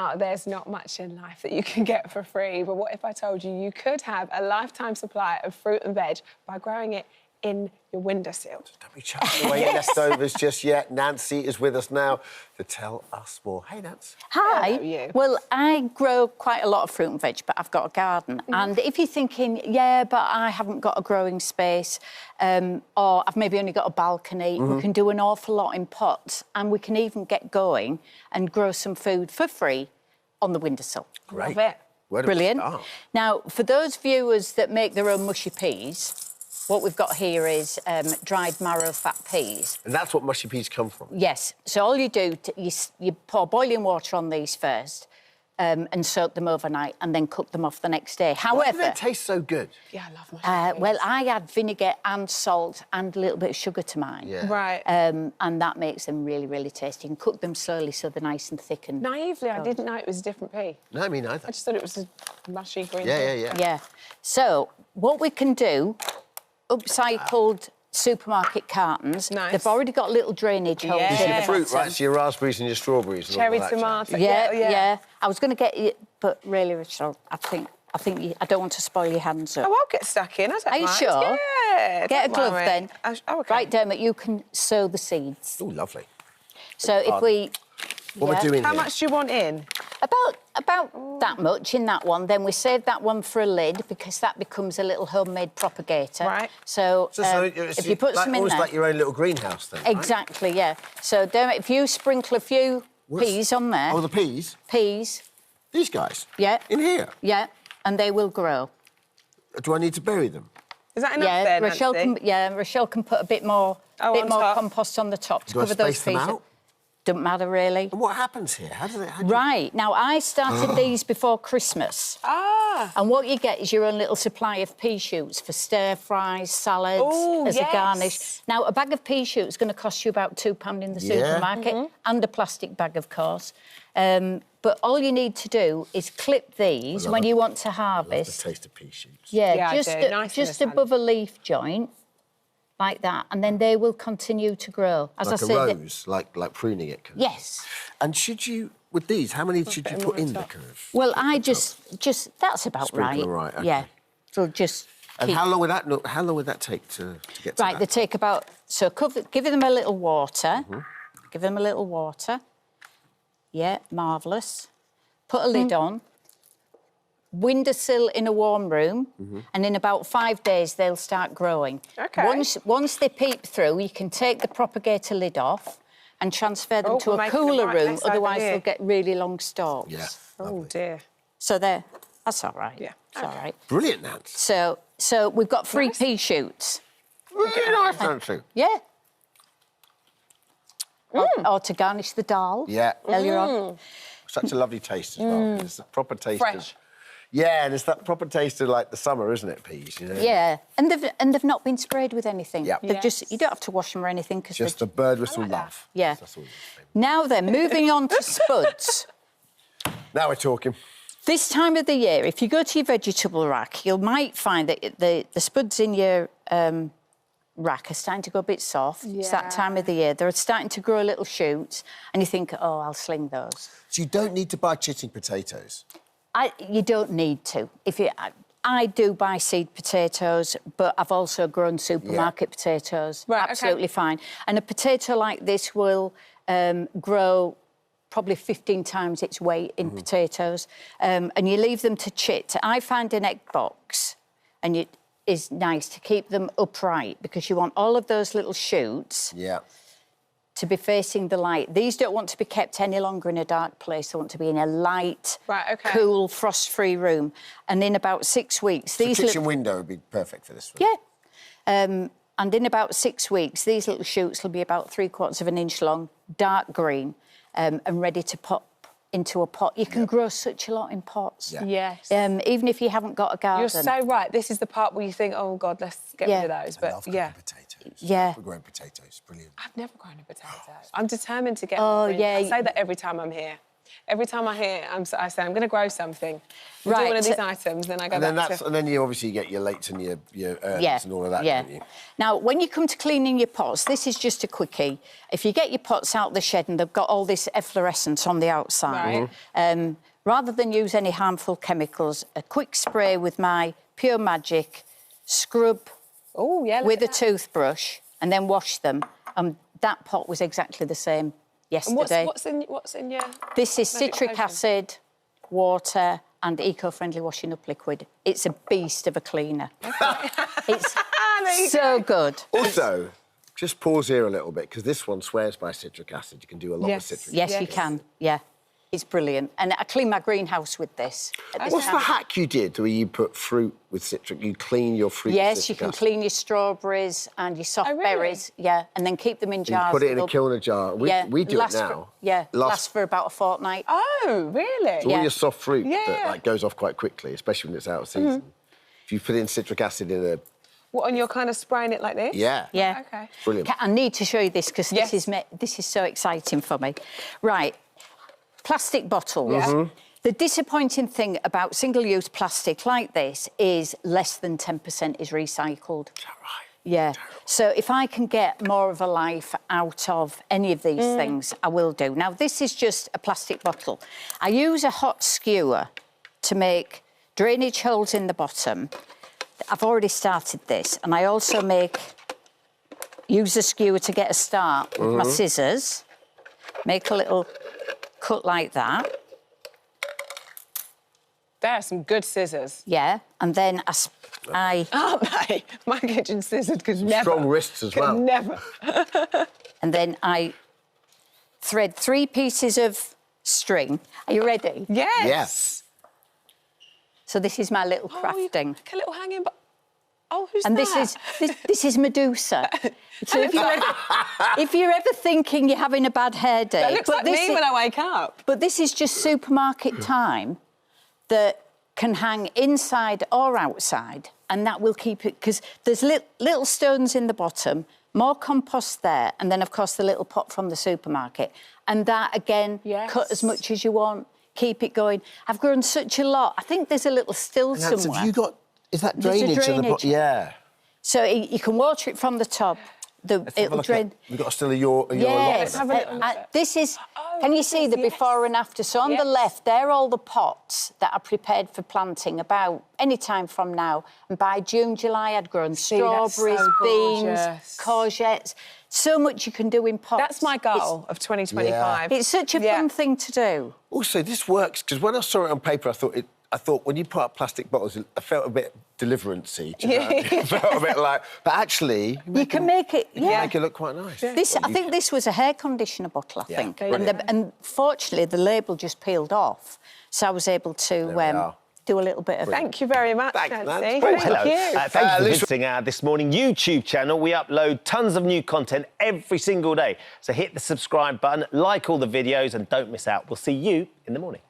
Now, there's not much in life that you can get for free, but what if I told you you could have a lifetime supply of fruit and veg by growing it in your windowsill? Don't be chucking away your leftovers just yet. Nancy is with us now to tell us more. Hey, Nancy. Hi. Hello, you. Well, I grow quite a lot of fruit and veg, but I've got a garden. And if you're thinking, yeah, but I haven't got a growing space, or I've maybe only got a balcony, we can do an awful lot in pots, and we can even get going and grow some food for free on the windowsill. Great. Love it. Where do we Brilliant. start? Now, for those viewers that make their own mushy peas, what we've got here is dried marrow fat peas. And that's what mushy peas come from? Yes. So all you do, you pour boiling water on these first and soak them overnight and then cook them off the next day. However... Why do they taste so good? Yeah, I love mushy peas. well, I add vinegar and salt and a little bit of sugar to mine. Yeah. Right. And that makes them really, really tasty. You can cook them slowly so they're nice and thick and... Naively, I didn't know it was a different pea. No, me neither. I just thought it was a mushy green Yeah. Yeah. So what we can do... upcycled supermarket cartons. Nice. They've already got little drainage holes Yeah. This in is the your fruit, bottom. right? So your raspberries and your strawberries. And Cherry all that tomato. jazz. Yeah. I was going to get you, but really, Rachel, I think I don't want to spoil your hands up. Oh, I'll get stuck in. I don't Are you mind. sure? Yeah. Get a don't glove worry. then. Oh, okay. Right, Dermot, you can sow the seeds. Oh, lovely. So if we... What we're doing How here? much do you want in? About that much in that one. Then we save that one for a lid because that becomes a little homemade propagator. Right. So, if you put some in almost there... like your own little greenhouse then, right? Exactly, yeah. So, Dermot, if you sprinkle a few peas on there... Oh, the peas? Peas. These guys? Yeah. In here? Yeah, and they will grow. Do I need to bury them? Is that enough Yeah, there, Rochelle Nancy? Rochelle can put a bit more on top. compost on the top to Do I cover those space them peas. out? Don't matter, really. And what happens here? How do you... Right, now, I started these before Christmas. Ah. And what you get is your own little supply of pea shoots for stir-fries, salads, Ooh, as yes. a garnish. Now, a bag of pea shoots is going to cost you about £2 in the supermarket, and a plastic bag, of course. But all you need to do is clip these when you want to harvest. I love the taste of pea shoots. Yeah, I do. Nice in just the sun. above a leaf joint, like that, and then they will continue to grow. As Like I a said, rose, like pruning it. yes. And should you, with these, how many should you put in the kind of... Well, I just that's about Sprinkle, right. right, Yeah. okay. So just And keep... how long would that take to get to Right, that? they take about... So give them a little water. Give them a little water. Yeah, marvellous. Put a lid on. Windowsill in a warm room, and in about 5 days, they'll start growing. OK. Once they peep through, you can take the propagator lid off and transfer them to we're a making cooler them right room, next over otherwise here. they'll get really long stalks. Yeah. Oh, lovely. dear. So that's all right. Yeah. It's all right. Brilliant, Nancy. So we've got 3 Nice. pea shoots. Really nice, Nancy. Yeah. Or to garnish the dal. Yeah. Earlier on. Such a lovely taste as well. It's the proper taste Fresh. of... Yeah, and it's that proper taste of, like, the summer, isn't it, peas, you know? Yeah, and they've not been sprayed with anything. Yeah. They've Yes. you don't have to wash them or anything because Just the Birtwhistle love. Yeah. That's all you're saying. Now then, moving on to spuds. Now we're talking. This time of the year, if you go to your vegetable rack, you might find that the spuds in your rack are starting to go a bit soft. It's that time of the year. They're starting to grow little shoots, and you think, oh, I'll sling those. So you don't need to buy chitting potatoes? You don't need to. I do buy seed potatoes, but I've also grown supermarket potatoes. Right, okay. Absolutely fine. And a potato like this will grow probably 15 times its weight in potatoes, and you leave them to chit. I find an egg box, and it is nice to keep them upright because you want all of those little shoots to be facing the light. These don't want to be kept any longer in a dark place. They want to be in a light, cool, frost-free room. And in about 6 weeks... The kitchen window would be perfect for this one. Yeah. And in about 6 weeks, these little shoots will be about 3/4 of an inch long, dark green, and ready to pop into a pot. You can grow such a lot in pots. Yeah. Yes. Even if you haven't got a garden. You're so right. This is the part where you think, oh, God, let's get rid of those. I But, love growing potatoes. Yeah. We're growing potatoes. Brilliant. I've never grown a potato. I'm determined to get Oh, one. yeah. I say that every time I'm here. Every time I say I'm going to grow something, do Right, one of so- these items, then I go And then back to... and then you obviously get your lates and your herbs and all of that, don't you? Now, when you come to cleaning your pots, this is just a quickie. If you get your pots out of the shed and they've got all this efflorescence on the outside, Right. Rather than use any harmful chemicals, a quick spray with my Pure Magic, scrub Oh, yeah, look with a at that. toothbrush and then wash them. That pot was exactly the same And yesterday. what's in your... This is magic citric potion? acid, water and eco-friendly washing up liquid. It's a beast of a cleaner. It's There you so go. good. Also, just pause here a little bit, because this one swears by citric acid. You can do a lot Yes. with citric Yes, acid. you can. Yeah, it's brilliant. And I clean my greenhouse with this. at this What's the time. hack you did where you put fruit with citric? You clean your fruit with Yes, citric you can acid? clean your strawberries and your soft Oh, really? berries. Yeah, and then keep them in You jars. put it in a They'll- kilner jar. We do it lasts now. lasts for about a fortnight. Oh, really? So all Yeah. your soft fruit that Yeah. like goes off quite quickly, especially when it's out of season. If you put in citric acid in a... What, and you're kind of spraying it like this? Yeah. Yeah. Okay. Brilliant. I need to show you this because Yes. this is so exciting for me. Right, plastic bottles. Yeah. The disappointing thing about single-use plastic like this is less than 10% is recycled. Is that right? Yeah. So if I can get more of a life out of any of these things, I will do. Now, this is just a plastic bottle. I use a hot skewer to make drainage holes in the bottom. I've already started this, and I also use the skewer to get a start with my scissors. Make a little cut like that. There are some good scissors. Yeah, and then I Aren't they? My kitchen scissors could never... Strong wrists as well. Could never. and then I thread 3 pieces of string. Are you ready? Yes. Yes. So this is my little Oh, you- crafting. like a little hanging... Oh, who's And that? this is Medusa. So if you're ever thinking you're having a bad hair day, That looks like me when I wake up. but this is just supermarket time that can inside inside or outside, and that will keep it, because there's little stones in the bottom, more compost there, and then, of course, the little pot from the supermarket. And that, again, Yes. cut as much as you want, keep it going. I've grown such a lot. I think there's a little still And that's, somewhere. have you got... Is that There's a drainage in the drainage. Yeah. So you can water it from the top. Let's have a It'll look drain. We've got still your Yes. Have a little look at- This is. Oh, can you this see is- the yes. before and after? So on Yes. the left, they're all the pots that are prepared for planting about any time from now. And by June, July, I'd grown that's strawberries, so beans, gorgeous. courgettes. So much you can do in pots. That's my goal of 2025. It's such a fun thing to do. Also, this works, because when I saw it on paper, I thought when you put up plastic bottles, I felt a bit deliverance-y. Do you know what I mean? I felt a bit like... But actually... You can make it. Yeah. Make it look quite nice. I think this was a hair conditioner bottle, I think. brilliant. And fortunately, the label just peeled off. So I was able to we are. do a little bit of... Thank you very much, Thanks, Nancy. Nancy. Thank Hello. you. Thank you for Lisa- visiting our This Morning YouTube channel. We upload tons of new content every single day. So hit the subscribe button, like all the videos, and don't miss out. We'll see you in the morning.